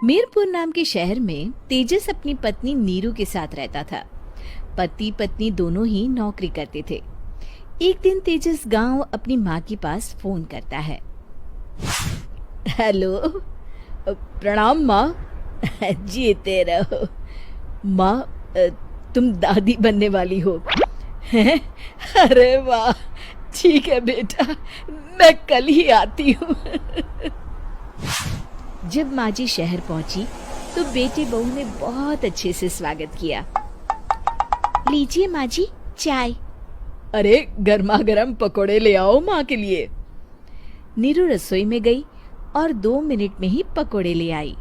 मीरपुर नाम के शहर में तेजस अपनी पत्नी नीरू के साथ रहता था। पति पत्नी दोनों ही नौकरी करते थे। एक दिन तेजस गांव अपनी माँ के पास फोन करता है। हेलो, प्रणाम माँ। जीते रहो माँ, तुम दादी बनने वाली हो हैं? अरे वाह, ठीक है बेटा, मैं कल ही आती हूँ। जब माँ जी शहर पहुंची तो बेटे बहू ने बहुत अच्छे से स्वागत किया। लीजिए माँ जी, चाय। अरे गर्मा गर्म पकोड़े ले आओ माँ के लिए। नीरू रसोई में गई और 2 मिनट में ही पकोड़े ले आई।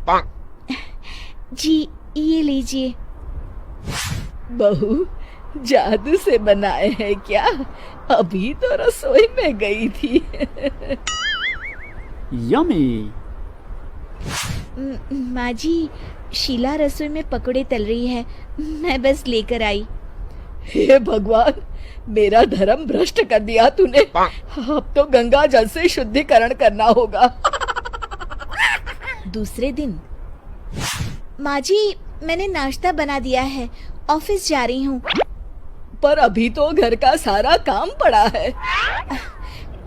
जी ये लीजिए। बहू जादू से बनाए हैं क्या? अभी तो रसोई में गई थी। यम्मी। माँ जी, शीला रसोई में पकोड़े तल रही है, मैं बस लेकर आई। हे भगवान, मेरा धर्म भ्रष्ट कर दिया तूने। अब तो गंगा जल से शुद्धिकरण करना होगा। दूसरे दिन, माँ जी मैंने नाश्ता बना दिया है, ऑफिस जा रही हूँ। पर अभी तो घर का सारा काम पड़ा है।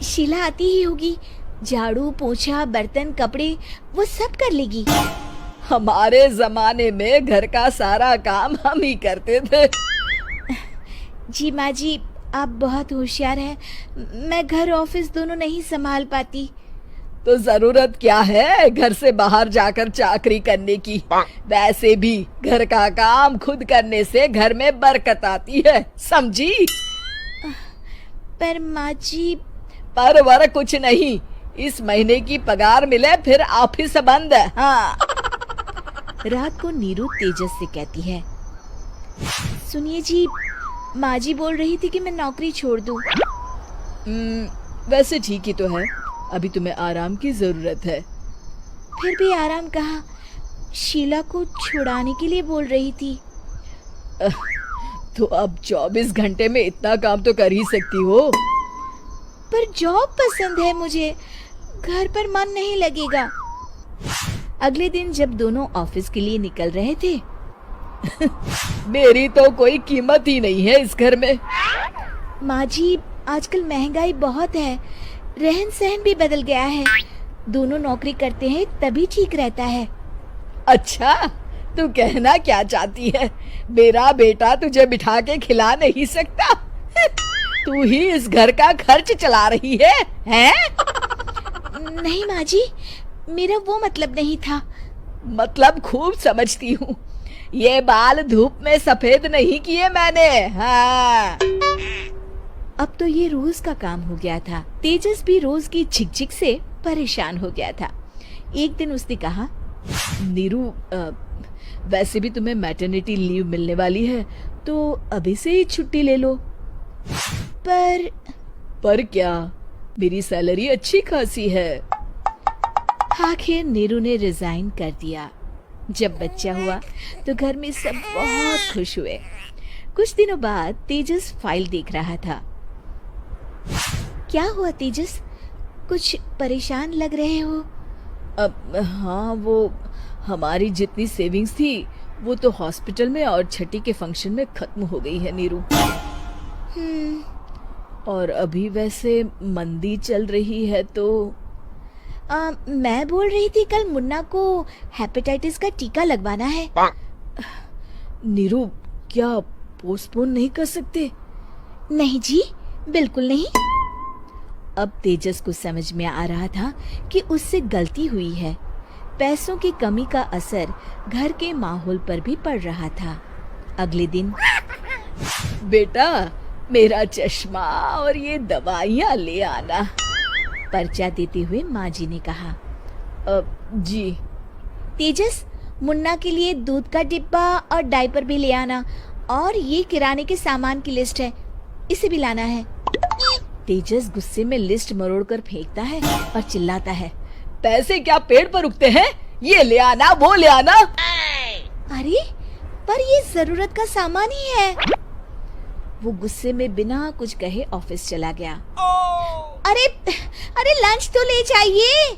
शीला आती ही होगी, झाड़ू पोछा बर्तन कपड़े वो सब कर लेगी। हमारे जमाने में घर का सारा काम हम ही करते थे। जी माँ जी, आप बहुत होशियार हैं, मैं घर ऑफिस दोनों नहीं संभाल पाती। तो जरूरत क्या है घर से बाहर जाकर चाकरी करने की? वैसे भी घर का काम खुद करने से घर में बरकत आती है, समझी? पर माँ जी। पर वर कुछ नहीं, इस महीने की पगार मिले फिर ऑफिस बंद है। हाँ। रात को नीरू तेजस से कहती है, सुनिए जी, माँ जी बोल रही थी कि मैं नौकरी छोड़ दूं। वैसे ठीक ही तो है, अभी तुम्हें आराम की जरूरत है। फिर भी आराम कहाँ, शीला को छुड़ाने के लिए बोल रही थी। तो अब 24 घंटे में इतना काम तो कर ही सकती हो। पर जॉब पसंद है मुझे, घर पर मन नहीं लगेगा। अगले दिन जब दोनों ऑफिस के लिए निकल रहे थे, मेरी तो कोई कीमत ही नहीं है इस घर में। माँ जी, आजकल महंगाई बहुत है, रहन सहन भी बदल गया है, दोनों नौकरी करते हैं तभी ठीक रहता है। अच्छा, तू कहना क्या चाहती है? मेरा बेटा तुझे बिठा के खिला नहीं सकता? तू ही इस घर का खर्च चला रही है, हैं? नहीं माँ जी, मेरा वो मतलब नहीं था। मतलब खूब समझती हूँ, ये बाल धूप में सफेद नहीं किए मैंने। हाँ। अब तो ये रोज का काम हो गया था। तेजस भी रोज की झिकझिक से परेशान हो गया था। एक दिन उसने कहा, नीरू, वैसे भी तुम्हें मैटरनिटी लीव मिलने वाली है, तो अभी से ही छुट्टी ले लो। पर क्या, मेरी सैलरी अच्छी खासी है। आखिर नीरू ने रिजाइन कर दिया। जब बच्चा हुआ तो घर में सब बहुत खुश हुए। कुछ दिनों बाद तेजस फाइल देख रहा था। क्या हुआ तेजस, कुछ परेशान लग रहे हो? हाँ, वो हमारी जितनी सेविंग्स थी वो तो हॉस्पिटल में और छठी के फंक्शन में खत्म हो गई है नीरू। और अभी वैसे मंदी चल रही है तो मैं बोल रही थी कल मुन्ना को हेपेटाइटिस का टीका लगवाना है। नीरू, क्या पोस्टपोन नहीं कर सकते? नहीं जी, बिल्कुल नहीं। अब तेजस को समझ में आ रहा था कि उससे गलती हुई है। पैसों की कमी का असर घर के माहौल पर भी पड़ रहा था। अगले दिन, बेटा मेरा चश्मा और ये दवाइयाँ ले आना, पर्चा देते हुए माँ जी ने कहा। जी। तेजस, मुन्ना के लिए दूध का डिब्बा और डायपर भी ले आना, और ये किराने के सामान की लिस्ट है, इसे भी लाना है। तेजस गुस्से में लिस्ट मरोड़कर फेंकता है और चिल्लाता है, पैसे क्या पेड़ पर उगते हैं? ये ले आना, वो ले आना। अरे पर ये जरूरत का सामान ही है। वो गुस्से में बिना कुछ कहे ऑफिस चला गया। अरे लंच तो ले जाइए।